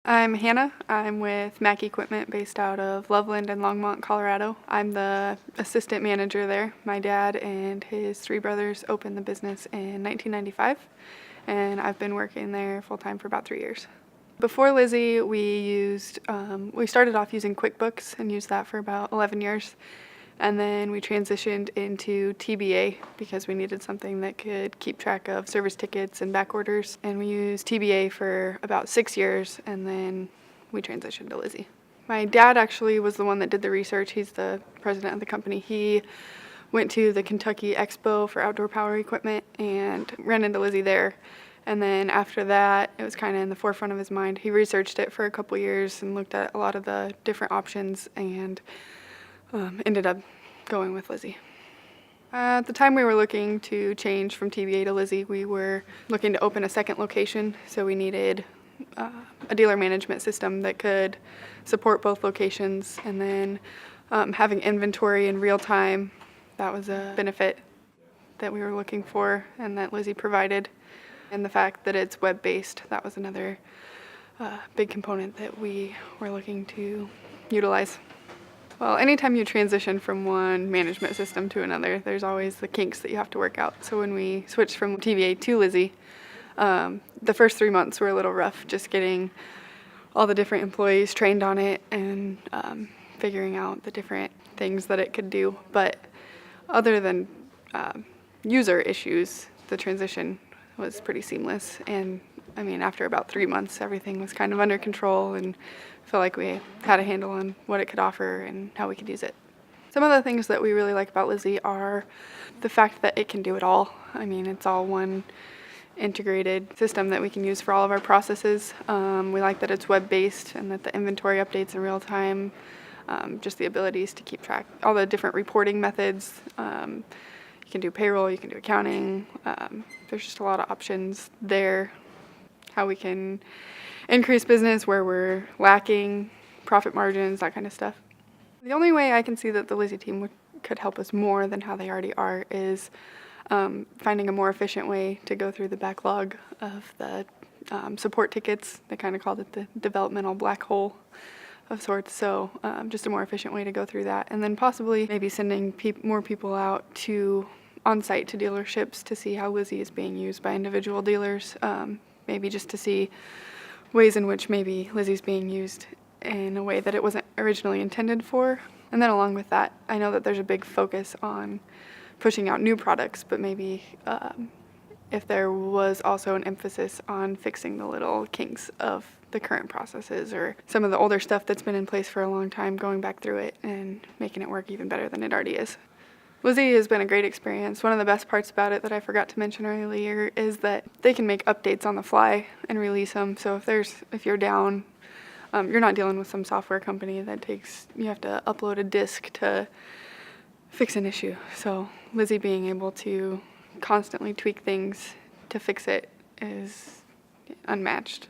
I'm Hannah. I'm with Mac Equipment based out of Loveland and Longmont, Colorado. I'm the assistant manager there. My dad and his three brothers opened the business in 1995, and I've been working there full-time for about 3 years. Before Lizzy, we started off using QuickBooks and used that for about 11 years. And then we transitioned into TBA because we needed something that could keep track of service tickets and back orders. And we used TBA for about 6 years, and then we transitioned to Lizzy. My dad actually was the one that did the research. He's the president of the company. He went to the Kentucky Expo for outdoor power equipment and ran into Lizzy there. And then after that, it was kind of in the forefront of his mind. He researched it for a couple years and looked at a lot of the different options and ended up going with Lizzy. At the time we were looking to change from TBA to Lizzy, we were looking to open a second location, so we needed a dealer management system that could support both locations, and then having inventory in real time, that was a benefit that we were looking for and that Lizzy provided. And the fact that it's web-based, that was another big component that we were looking to utilize. Well, anytime you transition from one management system to another, there's always the kinks that you have to work out. So when we switched from TBA to Lizzy, the first 3 months were a little rough, just getting all the different employees trained on it and figuring out the different things that it could do. But other than user issues, the transition was pretty seamless. And I mean, after about 3 months, everything was kind of under control and I felt like we had a handle on what it could offer and how we could use it. Some of the things that we really like about Lizzy are the fact that it can do it all. I mean, it's all one integrated system that we can use for all of our processes. We like that it's web-based and that the inventory updates in real time, just the abilities to keep track, all the different reporting methods. You can do payroll, you can do accounting. There's just a lot of options there. How we can increase business where we're lacking, profit margins, that kind of stuff. The only way I can see that the Lizzy team could help us more than how they already are is finding a more efficient way to go through the backlog of the support tickets. They kind of called it the developmental black hole of sorts, so just a more efficient way to go through that. And then possibly maybe sending more people out on-site to dealerships to see how Lizzy is being used by individual dealers. Maybe just to see ways in which maybe Lizzy's being used in a way that it wasn't originally intended for. And then along with that, I know that there's a big focus on pushing out new products, but maybe if there was also an emphasis on fixing the little kinks of the current processes or some of the older stuff that's been in place for a long time, going back through it and making it work even better than it already is. Lizzy has been a great experience. One of the best parts about it that I forgot to mention earlier is that they can make updates on the fly and release them. So if you're down, you're not dealing with some software company that you have to upload a disk to fix an issue. So Lizzy being able to constantly tweak things to fix it is unmatched.